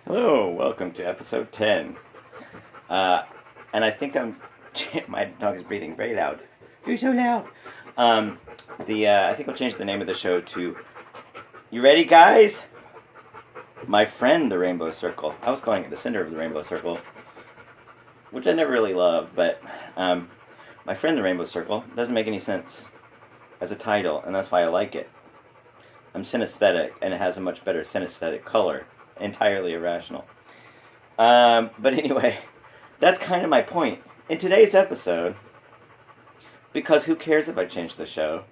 Hello, welcome to episode 10. And I think my dog is breathing very loud. You're so loud. I think I'll change the name of the show to, you ready guys? My friend the Rainbow Circle. I was calling it the Center of the Rainbow Circle, which I never really loved, but my friend the Rainbow Circle doesn't make any sense as a title, and that's why I like it. I'm synesthetic, and it has a much better synesthetic color. Entirely irrational. But anyway, that's kind of my point. In today's episode, because who cares if I change the show?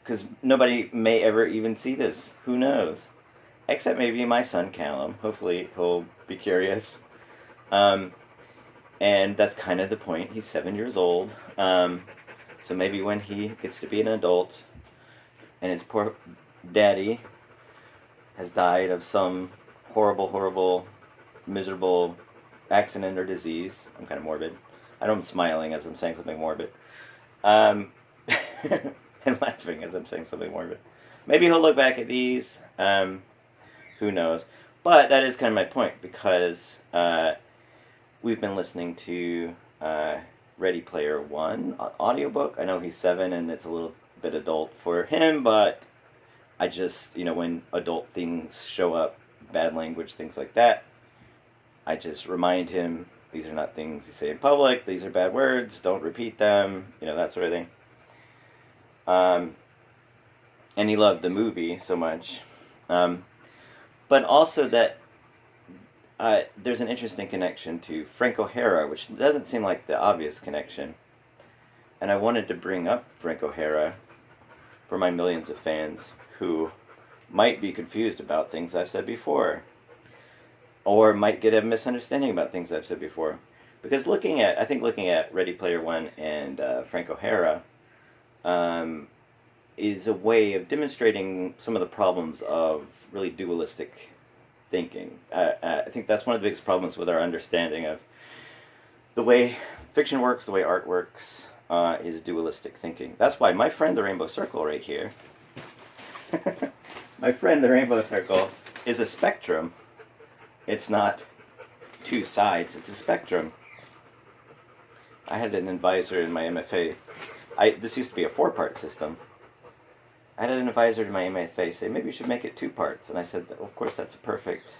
Because nobody may ever even see this. Who knows? Except maybe my son Callum. Hopefully he'll be curious. And that's kind of the point. He's 7 years old. So maybe when he gets to be an adult and his poor daddy has died of some horrible, miserable accident or disease. I'm kind of morbid. I know I'm smiling as I'm saying something morbid. And laughing as I'm saying something morbid. Maybe he'll look back at these. Who knows? But that is kind of my point, because we've been listening to Ready Player One audiobook. I know he's 7 and it's a little bit adult for him, but I just, when adult things show up, bad language, things like that, I just remind him, these are not things you say in public, these are bad words, don't repeat them, that sort of thing. And he loved the movie so much. But also that there's an interesting connection to Frank O'Hara, which doesn't seem like the obvious connection. And I wanted to bring up Frank O'Hara for my millions of fans who might be confused about things I've said before, or might get a misunderstanding about things I've said before. Because looking at Ready Player One and Frank O'Hara is a way of demonstrating some of the problems of really dualistic thinking. I think that's one of the biggest problems with our understanding of the way fiction works, the way art works, is dualistic thinking. That's why my friend the Rainbow Circle right here, my friend the Rainbow Circle is a spectrum. It's not two sides, it's a spectrum. I had an advisor in my MFA. This used to be a 4-part system. I had an advisor in my MFA say, maybe you should make it 2 parts. And I said, well, of course, that's a perfect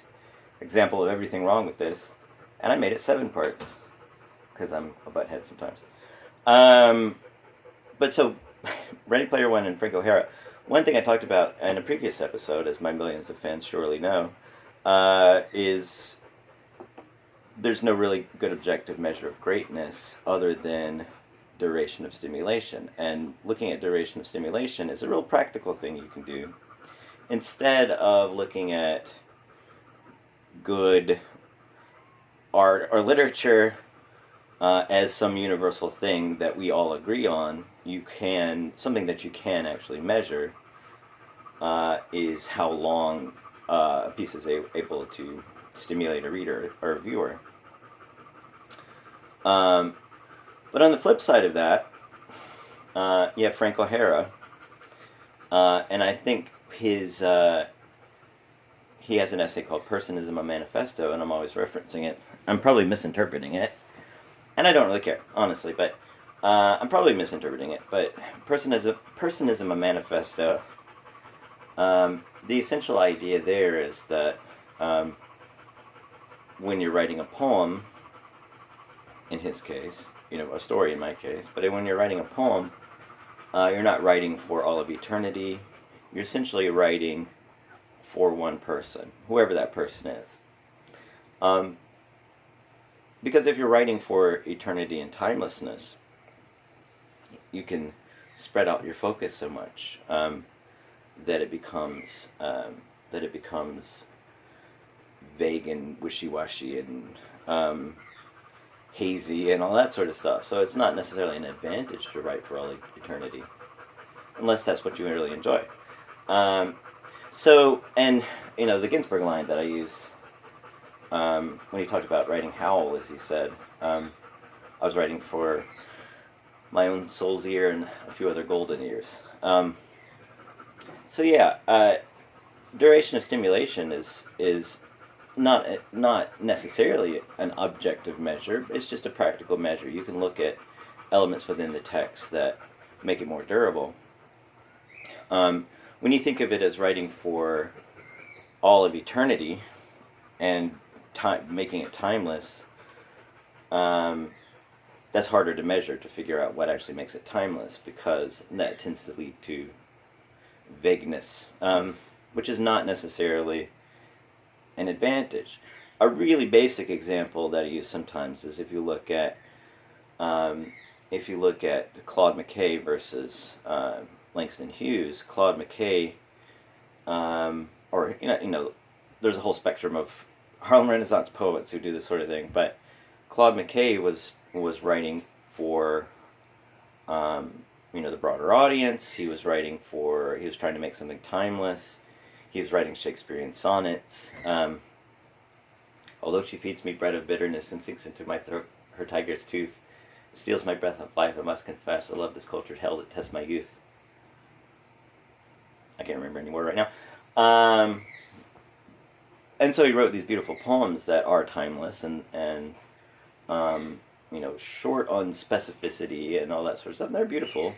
example of everything wrong with this. And I made it 7 parts, because I'm a butthead sometimes. But so, Ready Player One and Frank O'Hara. One thing I talked about in a previous episode, as my millions of fans surely know, is there's no really good objective measure of greatness other than duration of stimulation. And looking at duration of stimulation is a real practical thing you can do. Instead of looking at good art or literature as some universal thing that we all agree on, something that you can actually measure is how long a piece is able to stimulate a reader or a viewer. But on the flip side of that, you have Frank O'Hara, and I think he has an essay called Personism, a Manifesto, and I'm always referencing it. I'm probably misinterpreting it, and I don't really care, honestly, but I'm probably misinterpreting it. But Personism, a Manifesto, the essential idea there is that when you're writing a poem, in his case, a story in my case, but when you're writing a poem, you're not writing for all of eternity. You're essentially writing for one person, whoever that person is. Because if you're writing for eternity and timelessness, you can spread out your focus so much that it becomes vague and wishy-washy and hazy and all that sort of stuff. So it's not necessarily an advantage to write for all eternity, unless that's what you really enjoy. The Ginsberg line that I use when he talked about writing Howl, as he said, I was writing for my own soul's ear and a few other golden ears. Duration of stimulation is not necessarily an objective measure. It's just a practical measure. You can look at elements within the text that make it more durable. When you think of it as writing for all of eternity and making it timeless, that's harder to measure, to figure out what actually makes it timeless, because that tends to lead to vagueness, which is not necessarily an advantage. A really basic example that I use sometimes is if you look at Claude McKay versus Langston Hughes. Claude McKay, there's a whole spectrum of Harlem Renaissance poets who do this sort of thing, but Claude McKay was writing for the broader audience. He was trying to make something timeless. He was writing Shakespearean sonnets. Although she feeds me bread of bitterness and sinks into my throat her tiger's tooth, steals my breath of life, I must confess, I love this cultured hell that tests my youth. I can't remember any more right now. And so he wrote these beautiful poems that are timeless and short on specificity and all that sort of stuff. And they're beautiful.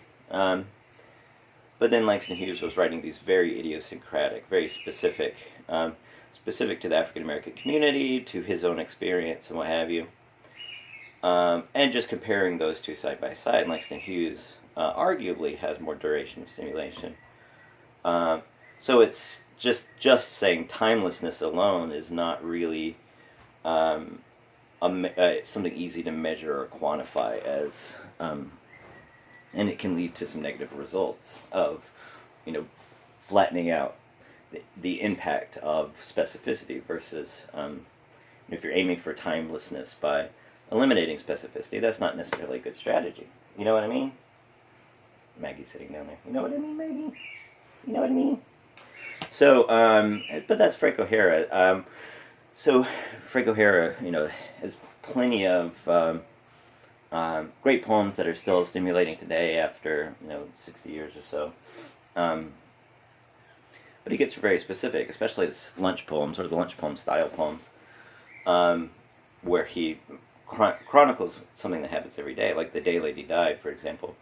But then Langston Hughes was writing these very idiosyncratic, very specific to the African American community, to his own experience and what have you. And just comparing those two side by side, Langston Hughes arguably has more duration of stimulation. So it's just saying timelessness alone is not really something easy to measure or quantify as, and it can lead to some negative results of, flattening out the impact of specificity versus, if you're aiming for timelessness by eliminating specificity, that's not necessarily a good strategy. You know what I mean? Maggie's sitting down there. You know what I mean, Maggie? You know what I mean? So, but that's Frank O'Hara. So Frank O'Hara, has plenty of great poems that are still stimulating today after 60 years or so. But he gets very specific, especially his lunch poems, or the lunch poem style poems, where he chronicles something that happens every day, like The Day Lady Died, for example.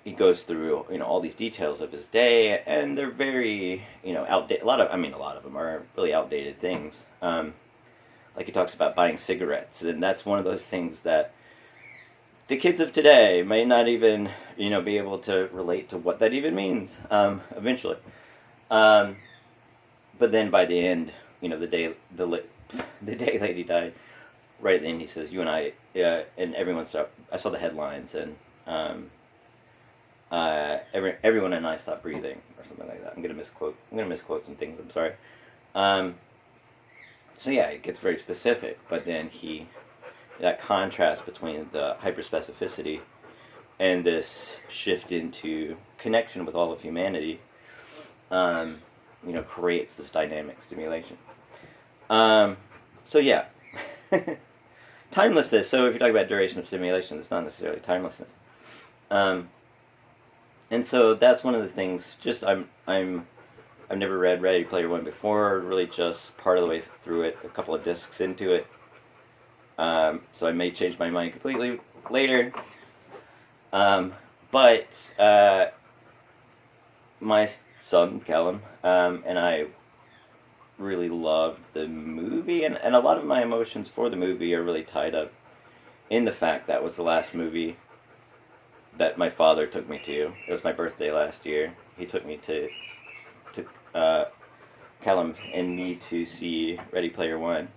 He goes through all these details of his day, and they're very outdated. A lot of them are really outdated things. Like he talks about buying cigarettes, and that's one of those things that the kids of today may not even be able to relate to what that even means eventually. But then by the end, the day lady died. Right at the end, he says, "You and I," and everyone stopped. I saw the headlines, and everyone and I stopped breathing, or something like that. I'm gonna misquote some things. I'm sorry. So yeah, it gets very specific, but then that contrast between the hyperspecificity and this shift into connection with all of humanity, creates this dynamic stimulation. So yeah, timelessness. So if you're talking about duration of stimulation, it's not necessarily timelessness. And so that's one of the things. Just I've never read Ready Player One before. Really, just part of the way through it, a couple of discs into it. So I may change my mind completely later. But my son Callum and I really loved the movie, and a lot of my emotions for the movie are really tied up in the fact that was the last movie that my father took me to. It was my birthday last year. He took me to Callum and me to see Ready Player One.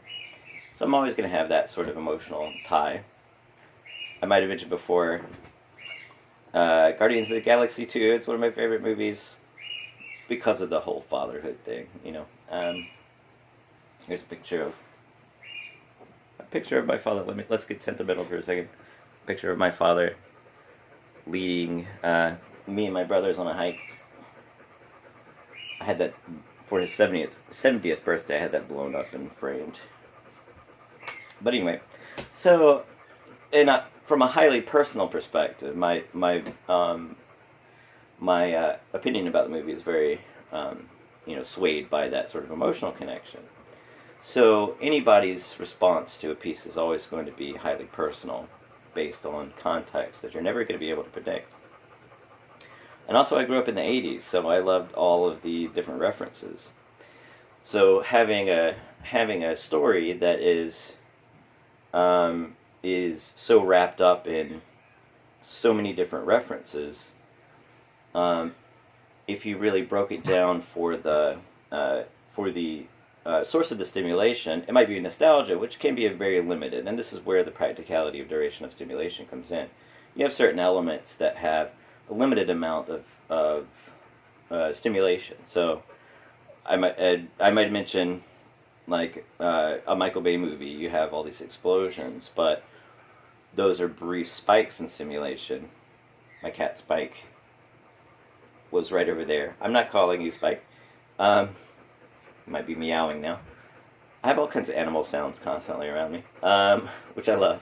So I'm always going to have that sort of emotional tie. I might have mentioned before, Guardians of the Galaxy 2, it's one of my favorite movies because of the whole fatherhood thing, Here's a picture of my father. Let's get sentimental for a second. Picture of my father leading me and my brothers on a hike. I had that for his 70th birthday. I had that blown up and framed. But anyway, so from a highly personal perspective, my opinion about the movie is very swayed by that sort of emotional connection. So anybody's response to a piece is always going to be highly personal, based on context that you're never going to be able to predict. And also, I grew up in the 80s, so I loved all of the different references. So having a story that is so wrapped up in so many different references, if you really broke it down for the source of the stimulation, it might be nostalgia, which can be very limited, and this is where the practicality of duration of stimulation comes in. You have certain elements that have a limited amount of stimulation. So I might mention, like, a Michael Bay movie. You have all these explosions, but those are brief spikes in stimulation. My cat Spike was right over there. I'm not calling you Spike. Might be meowing now. I have all kinds of animal sounds constantly around me, which I love.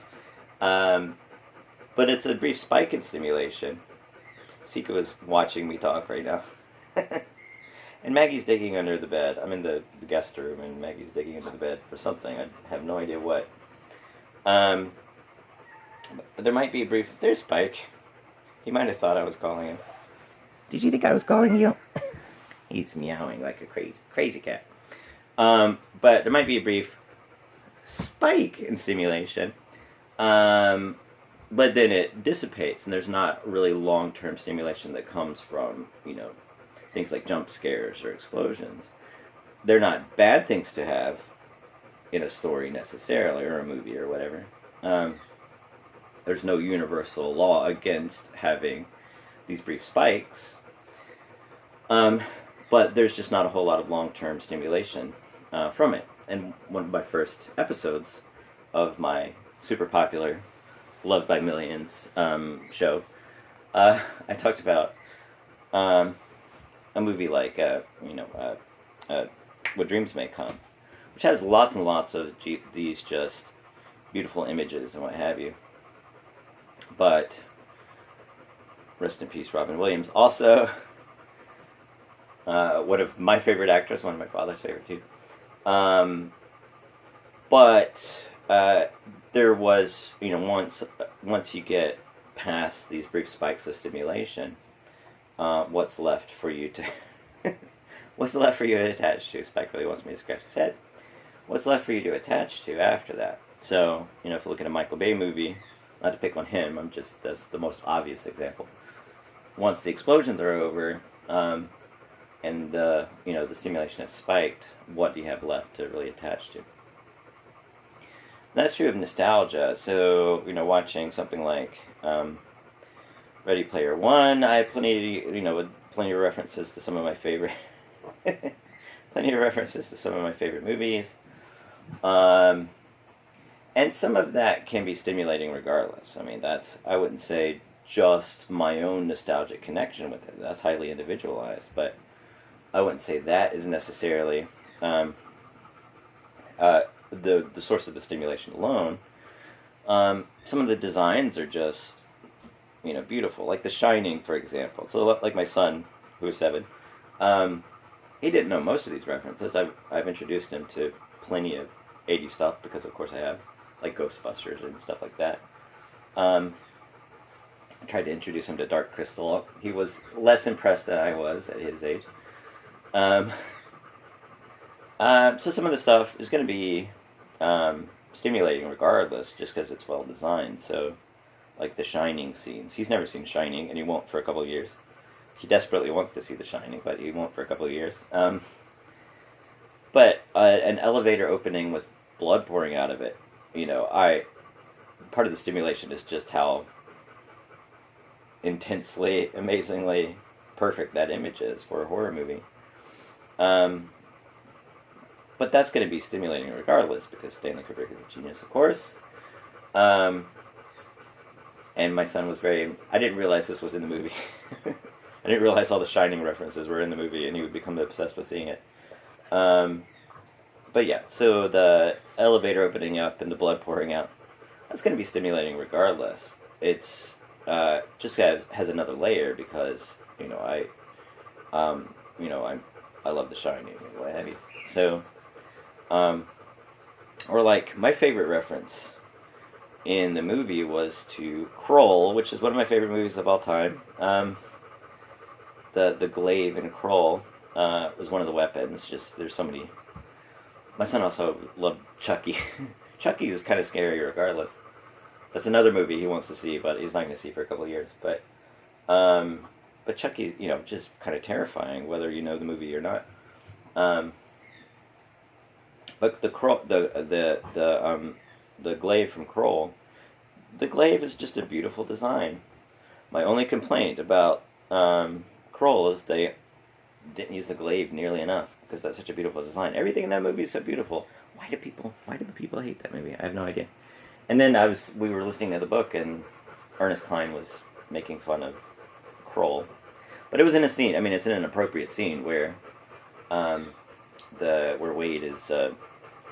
But it's a brief spike in stimulation. Sika is watching me talk right now. And Maggie's digging under the bed. I'm in the guest room, and Maggie's digging into the bed for something. I have no idea what. But there might be a brief... There's Spike. He might have thought I was calling him. Did you think I was calling you? He's meowing like a crazy cat. But there might be a brief spike in stimulation, but then it dissipates, and there's not really long-term stimulation that comes from, things like jump scares or explosions. They're not bad things to have in a story necessarily, or a movie or whatever. There's no universal law against having these brief spikes. But there's just not a whole lot of long-term stimulation from it. And one of my first episodes of my super popular, loved by millions show, I talked about a movie like, What Dreams May Come, which has lots and lots of these just beautiful images and what have you. But, rest in peace, Robin Williams. Also... one of my favorite actors, one of my father's favorite too. But there was, once you get past these brief spikes of stimulation, what's left for you to attach to? Spike really wants me to scratch his head. What's left for you to attach to after that? So, if you look at a Michael Bay movie, not to pick on him, that's the most obvious example. Once the explosions are over, and the stimulation has spiked, what do you have left to really attach to? That's true of nostalgia. So, watching something like Ready Player One, I have plenty of references to some of my favorite movies. And some of that can be stimulating regardless. I wouldn't say just my own nostalgic connection with it. That's highly individualized, but I wouldn't say that is necessarily the source of the stimulation alone. Some of the designs are just, beautiful. Like The Shining, for example. So, like my son, who is 7, he didn't know most of these references. I've introduced him to plenty of 80s stuff, because of course I have, like Ghostbusters and stuff like that. I tried to introduce him to Dark Crystal. He was less impressed than I was at his age. So some of the stuff is going to be stimulating regardless, just because it's well designed. So, like the Shining scenes. He's never seen Shining, and he won't for a couple of years. He desperately wants to see The Shining, but he won't for a couple of years. But an elevator opening with blood pouring out of it, part of the stimulation is just how intensely, amazingly perfect that image is for a horror movie. But that's going to be stimulating regardless, because Stanley Kubrick is a genius, of course. And my son was I didn't realize this was in the movie. I didn't realize all the Shining references were in the movie, and he would become obsessed with seeing it. But yeah, so the elevator opening up and the blood pouring out, that's going to be stimulating regardless. It's just has another layer, because, I'm I love The Shining and what have you. So, or like my favorite reference in the movie was to Kroll, which is one of my favorite movies of all time. The glaive in Kroll was one of the weapons. Just there's so many. My son also loved Chucky. Chucky is kind of scary regardless. That's another movie he wants to see, but he's not going to see for a couple of years. But Chucky, just kind of terrifying, whether you know the movie or not. But the glaive from Kroll, the glaive is just a beautiful design. My only complaint about Kroll is they didn't use the glaive nearly enough, because that's such a beautiful design. Everything in that movie is so beautiful. Why do people hate that movie? I have no idea. And then we were listening to the book, and Ernest Cline was making fun of Kroll, but it was in a scene. I mean, it's in an appropriate scene where where Wade is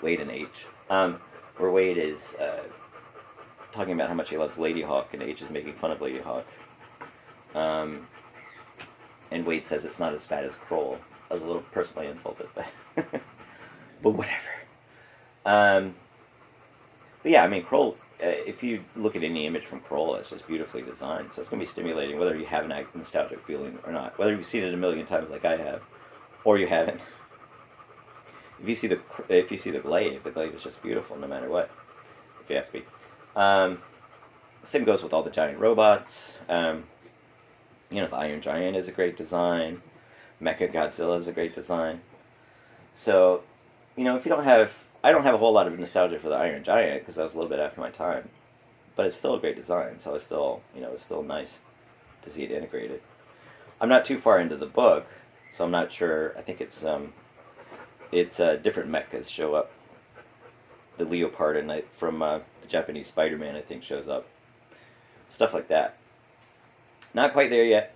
Wade and H, where Wade is talking about how much he loves Lady Hawk, and H is making fun of Lady Hawk. And Wade says it's not as bad as Kroll. I was a little personally insulted, but whatever. But yeah, I mean, Kroll, if you look at any image from Kroll, it's just beautifully designed. So it's going to be stimulating whether you have a nostalgic feeling or not. Whether you've seen it a million times like I have, or you haven't. If you see the glaive is just beautiful no matter what, if you ask me. Same goes with all the giant robots. The Iron Giant is a great design. Mechagodzilla is a great design. So, if you don't have... I don't have a whole lot of nostalgia for the Iron Giant, because that was a little bit after my time. But it's still a great design, so it's still nice to see it integrated. I'm not too far into the book, so I'm not sure. I think it's different mechas show up. The leopard from the Japanese Spider-Man, I think, shows up. Stuff like that. Not quite there yet.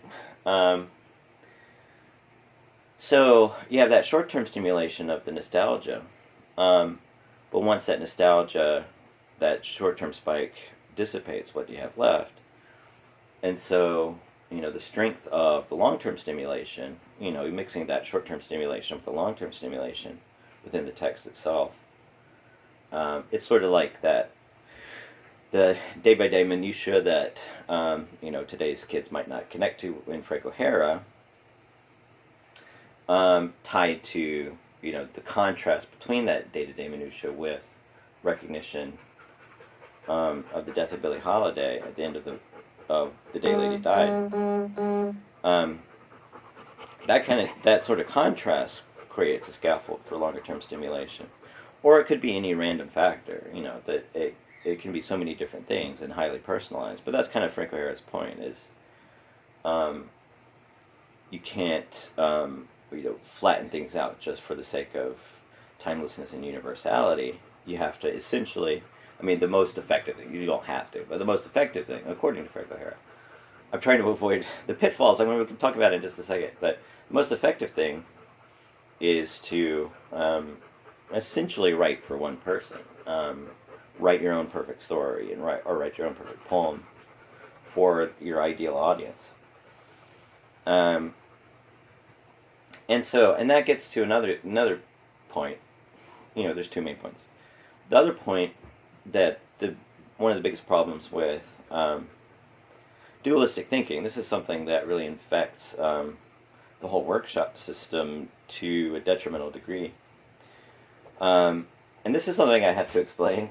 So you have that short-term stimulation of the nostalgia. But once that nostalgia, that short-term spike dissipates, what do you have left? And so, the strength of the long-term stimulation, mixing that short-term stimulation with the long-term stimulation within the text itself. It's sort of like that, the day-by-day minutia that, today's kids might not connect to in Frank O'Hara, tied to, the contrast between that day-to-day minutia with recognition of the death of Billie Holiday at the end of the day Lady died. That sort of contrast creates a scaffold for longer-term stimulation. Or it could be any random factor, that it can be so many different things and highly personalized. But that's kind of Frank O'Hara's point, is you can't flatten things out just for the sake of timelessness and universality. You have to essentially, the most effective thing, you don't have to, but the most effective thing, according to Frank O'Hara, I'm trying to avoid the pitfalls. We can talk about it in just a second, but the most effective thing is to essentially write for one person. Write your own perfect story, and write your own perfect poem for your ideal audience. And that gets to another point. There's two main points. The other point, that one of the biggest problems with dualistic thinking, this is something that really infects the whole workshop system to a detrimental degree. And this is something I have to explain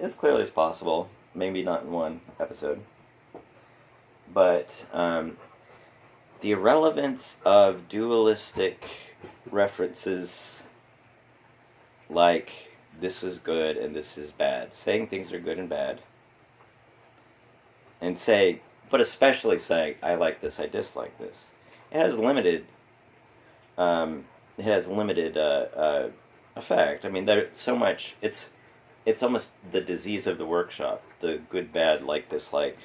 as clearly as possible, maybe not in one episode. But the irrelevance of dualistic references, like this is good and this is bad, saying things are good and bad, and but especially saying I like this, I dislike this. It has limited effect. There's so much. It's almost the disease of the workshop, the good, bad, like, dislike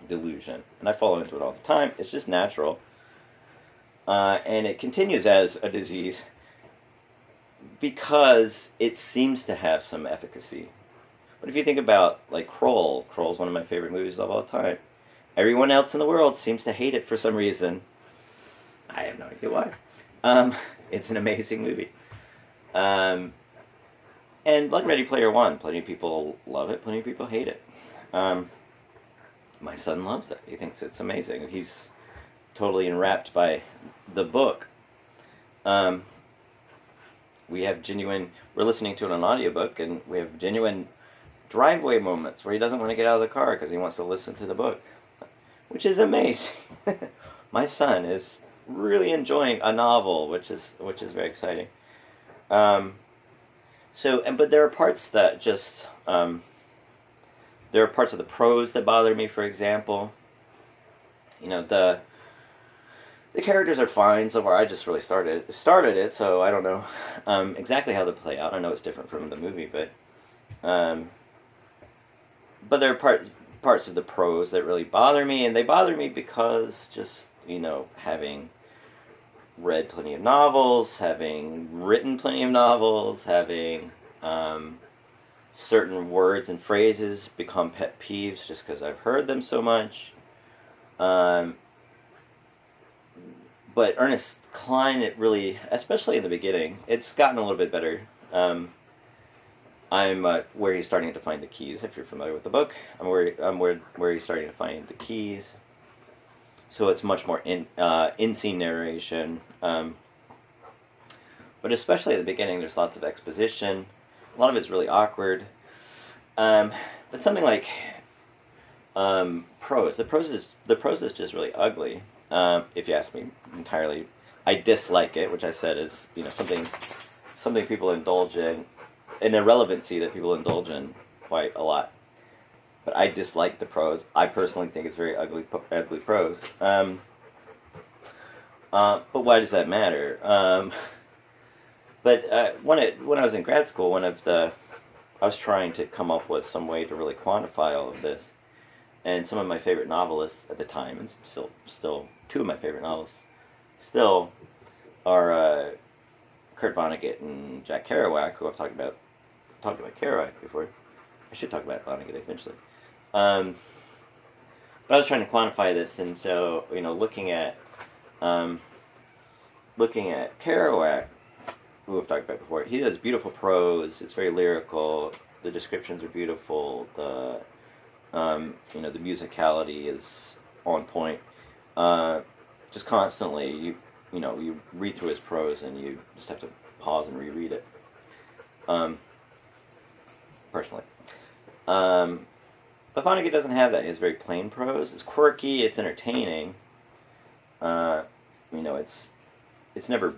delusion. And I fall into it all the time. It's just natural. And it continues as a disease because it seems to have some efficacy. But if you think about, like, Kroll's one of my favorite movies of all time. Everyone else in the world seems to hate it for some reason. I have no idea why. It's an amazing movie. And like Ready Player One, plenty of people love it, plenty of people hate it. My son loves it. He thinks it's amazing. He's totally enwrapped by the book. We have genuine... We're listening to it on an audiobook, and we have genuine driveway moments where he doesn't want to get out of the car because he wants to listen to the book, which is amazing. My son is really enjoying a novel, which is very exciting. But there are parts that just... there are parts of the prose that bother me, for example. You know, the characters are fine so far. I just really started it, so I don't know exactly how they play out. I know it's different from the movie, but there are parts of the prose that really bother me, and they bother me because just, you know, having read plenty of novels, having written plenty of novels, having certain words and phrases become pet peeves just because I've heard them so much. But Ernest Cline, it really, especially in the beginning, it's gotten a little bit better. I'm where he's starting to find the keys. If you're familiar with the book, I'm where he's starting to find the keys. So it's much more in-scene narration. But especially at the beginning, there's lots of exposition. A lot of it's really awkward. But something like prose. The prose is just really ugly. If you ask me entirely, I dislike it, which I said is, you know, something people indulge in, an irrelevancy that people indulge in quite a lot. But I dislike the prose. I personally think it's very ugly prose. But why does that matter? When I was in grad school, I was trying to come up with some way to really quantify all of this. And some of my favorite novelists at the time, and still two of my favorite novelists, still are Kurt Vonnegut and Jack Kerouac, who I've talked about Kerouac before. I should talk about Vonnegut eventually. But I was trying to quantify this, and so, you know, looking at Kerouac, who I've talked about before, he has beautiful prose. It's very lyrical. The descriptions are beautiful. The musicality is on point. Just constantly, you read through his prose and you just have to pause and reread it. Personally. But Vonnegut doesn't have that. He has very plain prose. It's quirky. It's entertaining. It's never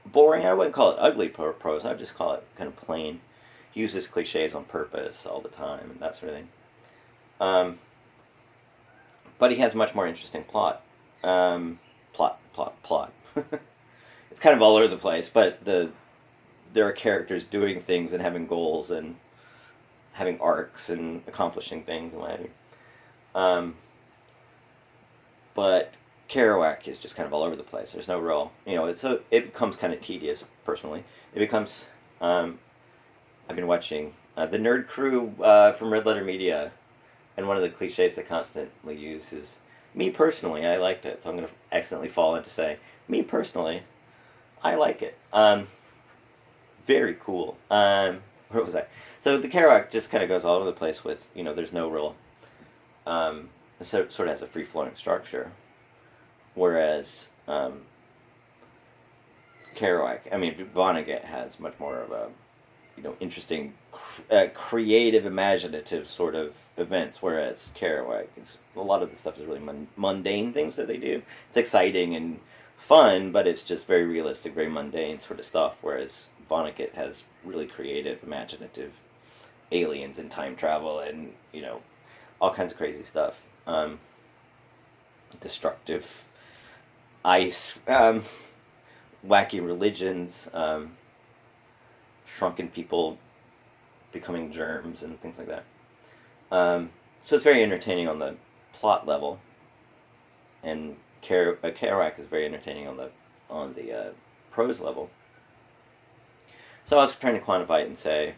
boring. I wouldn't call it ugly prose. I'd just call it kind of plain. He uses cliches on purpose all the time and that sort of thing. But he has much more interesting plot. Plot. It's kind of all over the place, but there are characters doing things and having goals and having arcs and accomplishing things and what have you. But Kerouac is just kind of all over the place. There's no real, it becomes kind of tedious, personally. It becomes, I've been watching the Nerd Crew from Red Letter Media, and one of the cliches they constantly use is, me personally, I liked it. So I'm going to accidentally fall into saying, me personally, I like it. Very cool. Where was I? So the Kerouac just kind of goes all over the place with, there's no real, it sort of has a free-flowing structure. Whereas Vonnegut has much more of a, interesting, creative, imaginative sort of events, whereas Kerouac, a lot of the stuff is really mundane things that they do. It's exciting and fun, but it's just very realistic, very mundane sort of stuff, whereas Vonnegut has really creative, imaginative aliens and time travel and, all kinds of crazy stuff. Destructive ice, wacky religions, shrunken people becoming germs and things like that. So it's very entertaining on the plot level, and Kerouac is very entertaining on the prose level. So I was trying to quantify it and say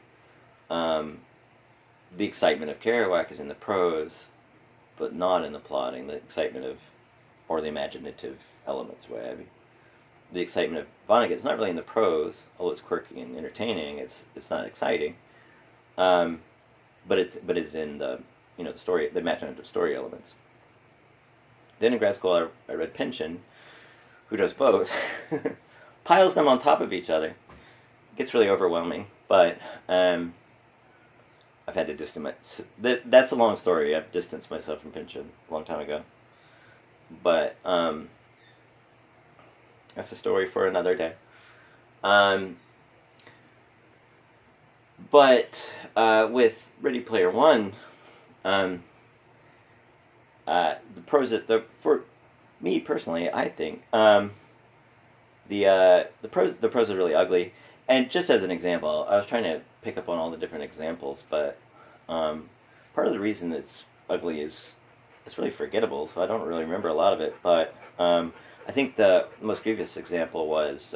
the excitement of Kerouac is in the prose, but not in the plotting. The excitement of or the imaginative elements. What have you. The excitement of Vonnegut is not really in the prose, although it's quirky and entertaining. It's not exciting, but it's in the the story, the imaginative story elements. Then in grad school, I read Pynchon, who does both, piles them on top of each other. It gets really overwhelming, but I've had to distance. That's a long story. I've distanced myself from Pynchon a long time ago, but that's a story for another day. But with Ready Player One, the prose, for me personally, I think the prose is really ugly. And just as an example, I was trying to pick up on all the different examples, but part of the reason it's ugly is it's really forgettable, so I don't really remember a lot of it. But I think the most grievous example was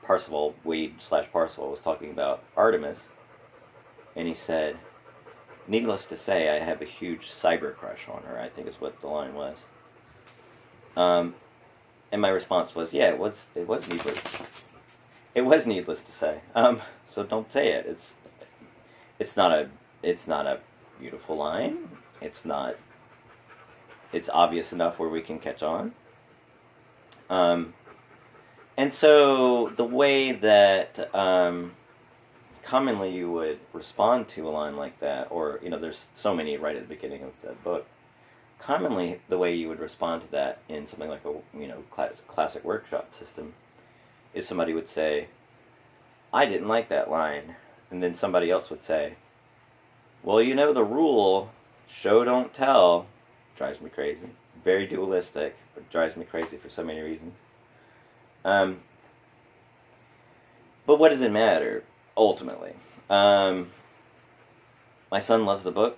Parzival, Wade/Parzival was talking about Artemis, and he said, "Needless to say, I have a huge cyber crush on her," I think is what the line was. And my response was, yeah, it was needless. It was needless to say. So don't say it. It's not a beautiful line. It's obvious enough where we can catch on. And so the way that commonly you would respond to a line like that, or there's so many right at the beginning of the book. Commonly, the way you would respond to that in something like a classic workshop system is somebody would say, "I didn't like that line," and then somebody else would say, "Well, the rule, show don't tell, drives me crazy. Very dualistic, but drives me crazy for so many reasons." But what does it matter ultimately? My son loves the book.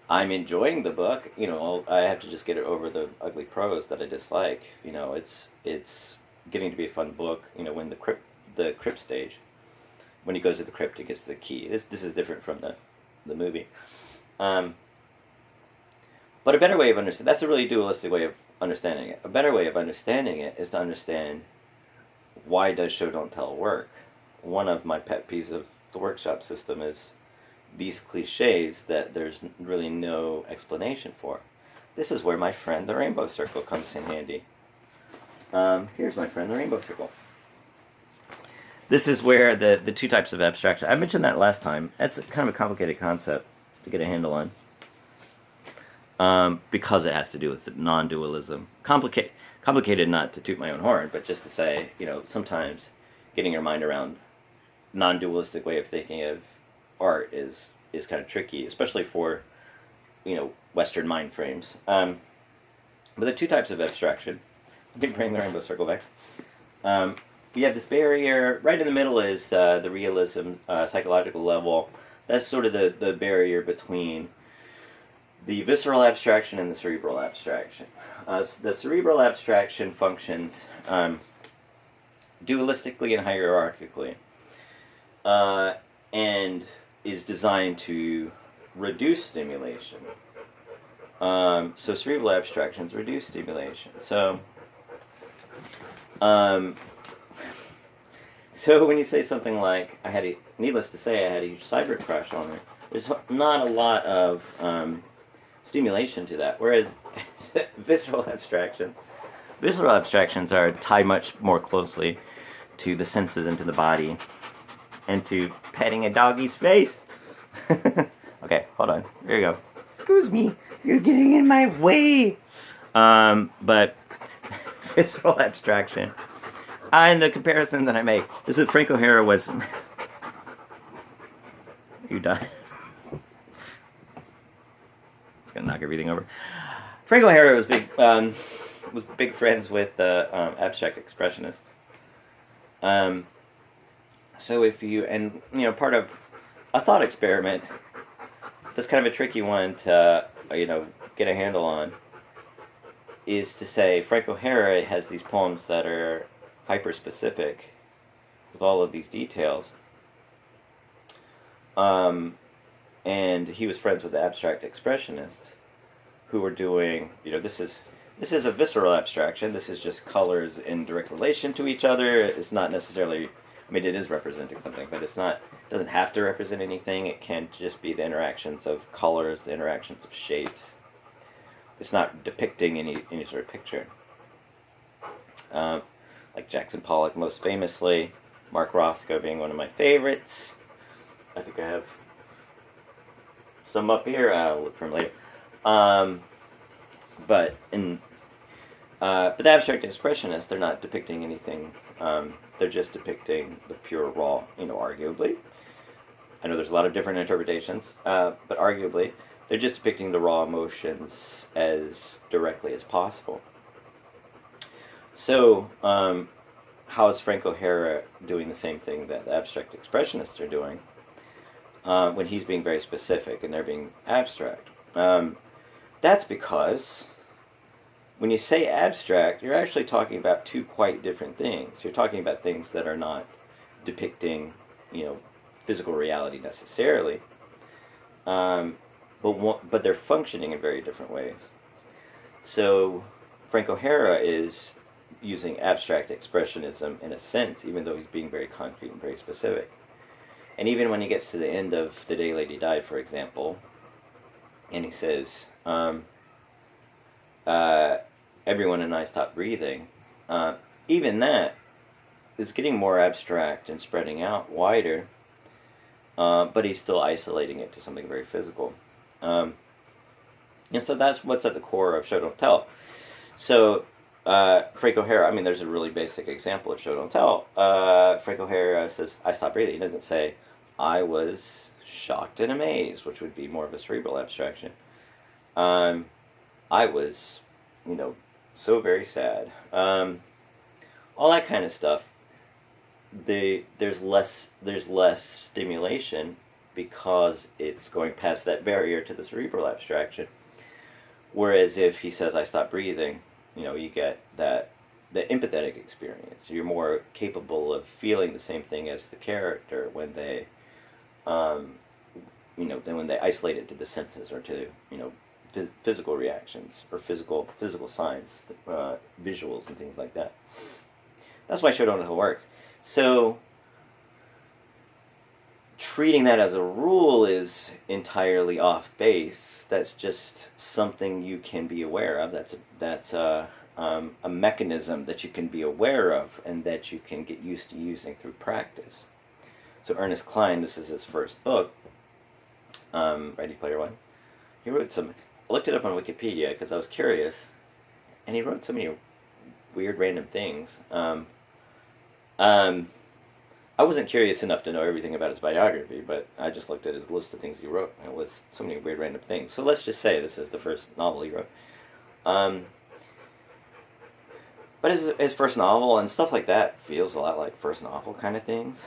I'm enjoying the book. I have to just get it over the ugly prose that I dislike. It's getting to be a fun book. When the crypt stage, when he goes to the crypt, he gets the key. This is different from the movie. But a better way of understanding, that's a really dualistic way of understanding it. A better way of understanding it is to understand, why does show don't tell work? One of my pet peeves of the workshop system is these cliches that there's really no explanation for. This is where my friend the rainbow circle comes in handy. Here's my friend the rainbow circle. This is where the two types of abstraction, I mentioned that last time. That's kind of a complicated concept to get a handle on, because it has to do with non-dualism. Complicated not to toot my own horn, but just to say, sometimes getting your mind around non-dualistic way of thinking of art is kind of tricky, especially for Western mind frames. But the two types of abstraction, let me bring the rainbow circle back. We have this barrier right in the middle is the realism psychological level. That's sort of the barrier between the visceral abstraction and the cerebral abstraction. The cerebral abstraction functions dualistically and hierarchically, and is designed to reduce stimulation. So cerebral abstractions reduce stimulation. So when you say something like, needless to say, I had a huge cyber crush on her, there's not a lot of stimulation to that. Whereas visceral abstractions are tied much more closely to the senses and to the body, and to petting a doggy's face. Okay, hold on. Here you go. Excuse me, you're getting in my way. But visceral abstraction. And the comparison that I make, this is Frank O'Hara was... You done? Just gonna knock everything over. Frank O'Hara was big friends with abstract expressionists. So if you, part of a thought experiment, that's kind of a tricky one to, get a handle on, is to say Frank O'Hara has these poems that are hyper-specific with all of these details. And he was friends with the abstract expressionists. who are doing, this is a visceral abstraction. This is just colors in direct relation to each other. It's not necessarily, it is representing something, but it doesn't have to represent anything. It can just be the interactions of colors, the interactions of shapes. It's not depicting any sort of picture. Like Jackson Pollock most famously, Mark Rothko being one of my favorites. I think I have some up here. I'll look for them later. But the abstract expressionists, they're not depicting anything. They're just depicting the pure raw, arguably. I know there's a lot of different interpretations, but arguably, they're just depicting the raw emotions as directly as possible. So, how is Frank O'Hara doing the same thing that the abstract expressionists are doing when he's being very specific and they're being abstract? That's because when you say abstract, you're actually talking about two quite different things. You're talking about things that are not depicting, physical reality necessarily, but they're functioning in very different ways. So Frank O'Hara is using abstract expressionism in a sense, even though he's being very concrete and very specific. And even when he gets to the end of The Day Lady Died, for example, and he says, everyone and I stopped breathing, even that is getting more abstract and spreading out wider, but he's still isolating it to something very physical. And so that's what's at the core of Show Don't Tell. So Frank O'Hara, there's a really basic example of Show Don't Tell. Frank O'Hara says, I stopped breathing. He doesn't say, I was shocked and amazed, which would be more of a cerebral abstraction. I was, so very sad. All that kind of stuff. There's less stimulation because it's going past that barrier to the cerebral abstraction. Whereas if he says, I stopped breathing, you get the empathetic experience. You're more capable of feeling the same thing as the character when they, than when they isolate it to the senses or to, physical reactions or physical signs, visuals and things like that. That's why Show Don't Tell works. So treating that as a rule is entirely off base. That's just something you can be aware of. That's a mechanism that you can be aware of and that you can get used to using through practice. So Ernest Cline, this is his first book, Ready Player One. He wrote some. I looked it up on Wikipedia because I was curious, and he wrote so many weird, random things. I wasn't curious enough to know everything about his biography, but I just looked at his list of things he wrote, and it was so many weird, random things. So let's just say this is the first novel he wrote. But his first novel and stuff like that feels a lot like first novel kind of things.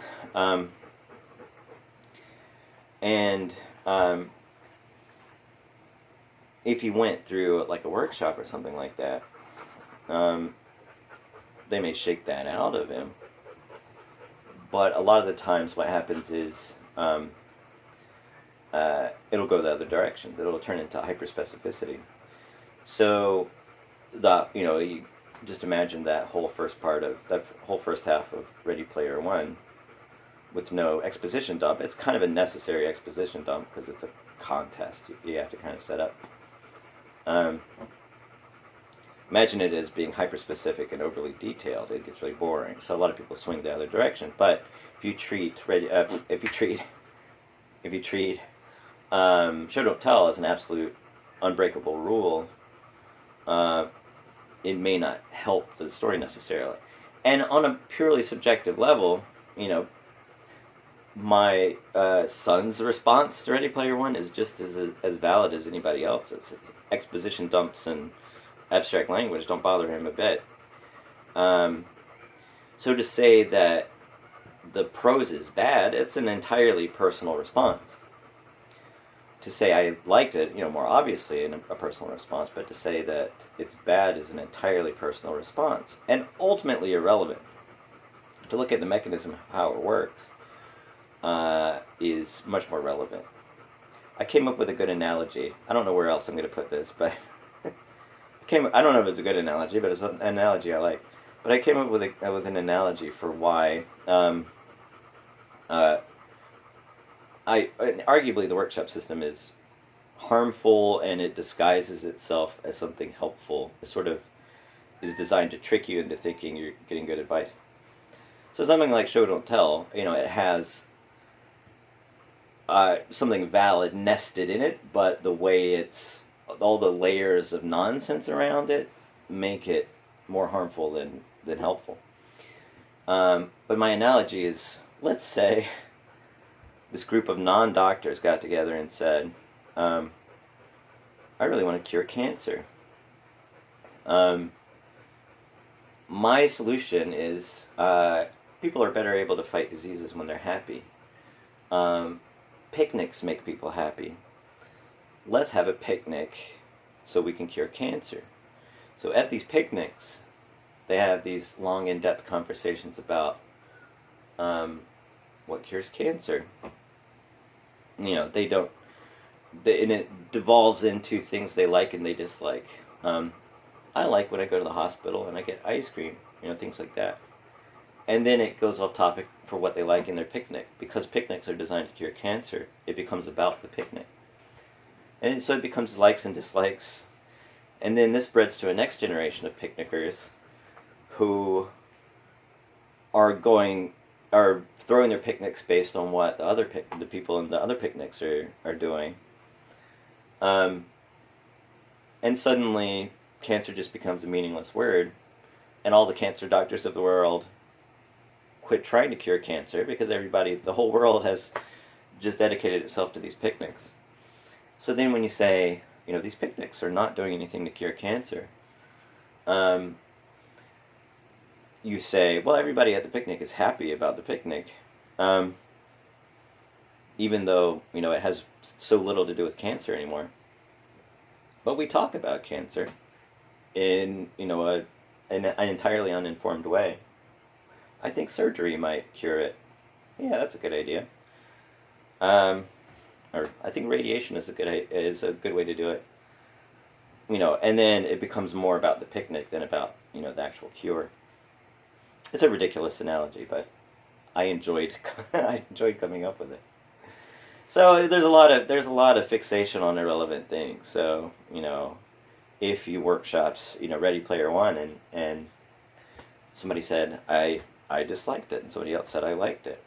If he went through like a workshop or something like that, they may shake that out of him. But a lot of the times what happens is it'll go the other directions. It'll turn into hyperspecificity. So you just imagine that whole first half of Ready Player One with no exposition dump. It's kind of a necessary exposition dump because it's a contest you have to kind of set up. Imagine it as being hyper-specific and overly detailed. It gets really boring. So a lot of people swing the other direction. But if you treat Show Don't Tell as an absolute unbreakable rule, it may not help the story necessarily. And on a purely subjective level, my son's response to Ready Player One is just as valid as anybody else's. Exposition dumps and abstract language don't bother him a bit. So to say that the prose is bad, it's an entirely personal response. To say I liked it, more obviously a personal response, but to say that it's bad is an entirely personal response, and ultimately irrelevant. To look at the mechanism of how it works is much more relevant. I came up with a good analogy. I don't know where else I'm going to put this, but I don't know if it's a good analogy, but it's an analogy I like. But I came up with an analogy for why uh, arguably the workshop system is harmful, and it disguises itself as something helpful. It sort of is designed to trick you into thinking you're getting good advice. So something like show don't tell, it has something valid nested in it, but the way it's all the layers of nonsense around it make it more harmful than helpful. But my analogy is, let's say this group of non-doctors got together and said, I really want to cure cancer. My solution is people are better able to fight diseases when they're happy. Picnics make people happy. Let's have a picnic so we can cure cancer. So at these picnics, they have these long, in-depth conversations about what cures cancer. And it devolves into things they like and they dislike. I like when I go to the hospital and I get ice cream, things like that. And then it goes off topic for what they like in their picnic. Because picnics are designed to cure cancer, it becomes about the picnic. And so it becomes likes and dislikes. And then this spreads to a next generation of picnickers who are throwing their picnics based on what the people in the other picnics are doing. And suddenly cancer just becomes a meaningless word, and all the cancer doctors of the world quit trying to cure cancer because the whole world has just dedicated itself to these picnics. So then when you say, these picnics are not doing anything to cure cancer, you say, well, everybody at the picnic is happy about the picnic, even though, it has so little to do with cancer anymore. But we talk about cancer in, an entirely uninformed way. I think surgery might cure it. Yeah, that's a good idea. Or I think radiation is a good way to do it. And then it becomes more about the picnic than about, the actual cure. It's a ridiculous analogy, but I enjoyed coming up with it. So there's a lot of fixation on irrelevant things. So, if you workshops, Ready Player One, and somebody said I disliked it, and somebody else said I liked it,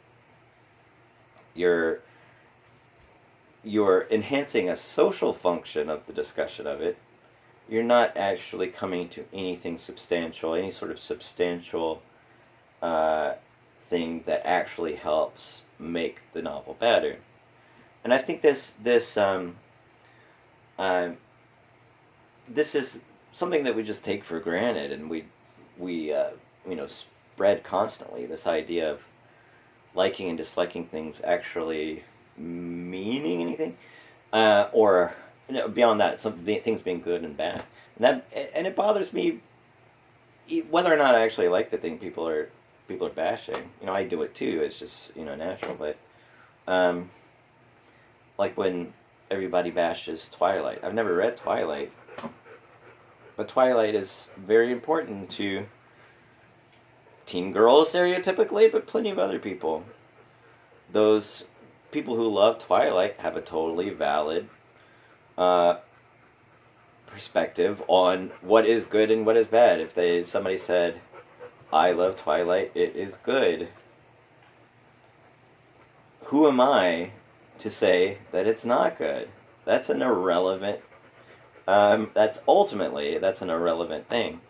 you're enhancing a social function of the discussion of it. You're not actually coming to anything substantial, any sort of substantial thing that actually helps make the novel better. And I think this is something that we just take for granted, and we spread constantly. This idea of liking and disliking things actually meaning anything, or beyond that, some things being good and bad. And it bothers me whether or not I actually like the thing people are bashing. I do it too. It's just natural, but like when everybody bashes Twilight. I've never read Twilight, but Twilight is very important to teen girls stereotypically, but plenty of other people. Those people who love Twilight have a totally valid perspective on what is good and what is bad. If somebody said, I love Twilight, it is good, who am I to say that it's not good? That's an irrelevant, that's an irrelevant thing.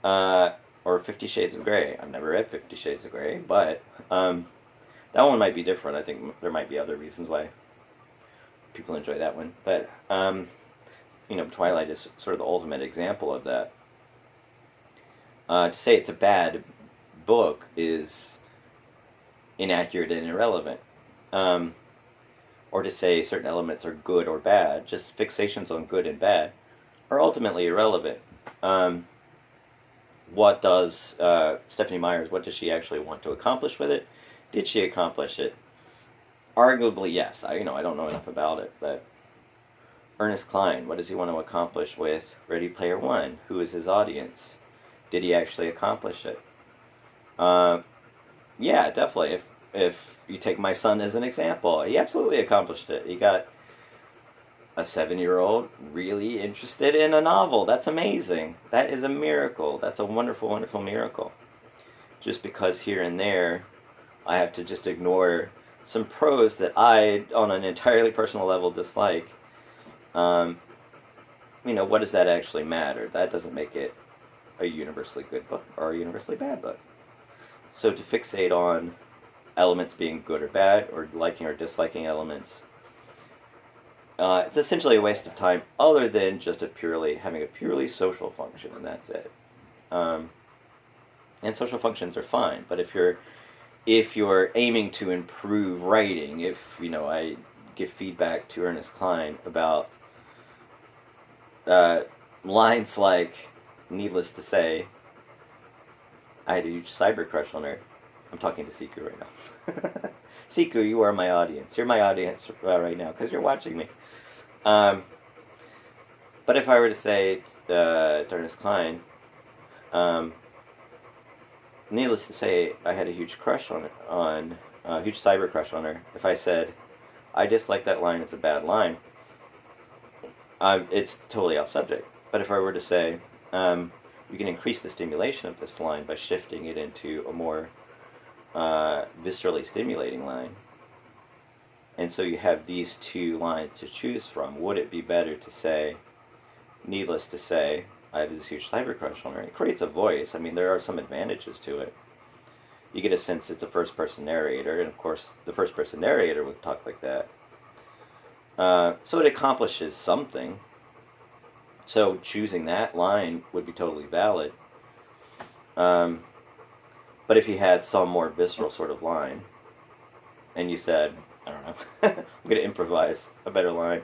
Or 50 Shades of Grey. I've never read 50 Shades of Grey, but that one might be different. I think there might be other reasons why people enjoy that one. But, Twilight is sort of the ultimate example of that. To say it's a bad book is inaccurate and irrelevant. Or to say certain elements are good or bad, just fixations on good and bad, are ultimately irrelevant. What does Stephanie Meyers, what does she actually want to accomplish with it? Did she accomplish it? Arguably, yes. I don't know enough about it, but Ernest Cline, what does he want to accomplish with Ready Player One? Who is his audience? Did he actually accomplish it? Yeah, definitely. If you take my son as an example, he absolutely accomplished it. He got a 7-year-old really interested in a novel. That's amazing. That is a miracle. That's a wonderful, wonderful miracle. Just because here and there I have to just ignore some prose that I, on an entirely personal level, dislike. What does that actually matter? That doesn't make it a universally good book or a universally bad book. So to fixate on elements being good or bad, or liking or disliking elements, it's essentially a waste of time, other than just having a purely social function, and that's it. And social functions are fine, but if you're aiming to improve writing, I give feedback to Ernest Cline about lines like, needless to say, I had a huge cyber crush on her. I'm talking to Siku right now. Siku, you are my audience. You're my audience right now, because you're watching me. But if I were to say to Ernest Cline, needless to say, I had a huge crush a huge cyber crush on her. If I said, I dislike that line, it's a bad line, it's totally off subject. But if I were to say, you can increase the stimulation of this line by shifting it into a more viscerally stimulating line, and so you have these two lines to choose from, would it be better to say, needless to say, I have this huge cyber crush on her? It creates a voice. I mean, there are some advantages to it. You get a sense it's a first-person narrator, and of course, the first-person narrator would talk like that. So it accomplishes something. So choosing that line would be totally valid. But if you had some more visceral sort of line, and you said, I don't know, I'm going to improvise a better line,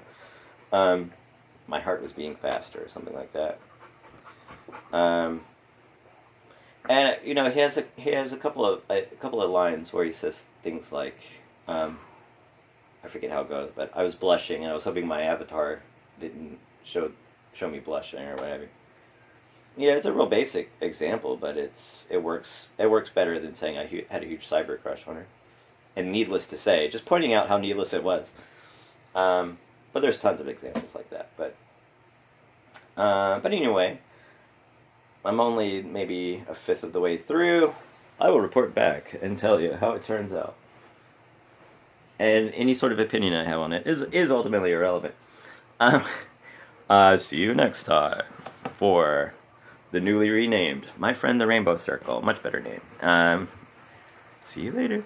my heart was beating faster, or something like that. And he has a couple of lines where he says things like, I forget how it goes, but I was blushing and I was hoping my avatar didn't show me blushing or whatever. Yeah, it's a real basic example, but it works better than saying I had a huge cyber crush on her. And needless to say, just pointing out how needless it was. But there's tons of examples like that. But anyway, I'm only maybe a fifth of the way through. I will report back and tell you how it turns out. And any sort of opinion I have on it is ultimately irrelevant. See you next time for the newly renamed My Friend the Rainbow Circle. Much better name. See you later.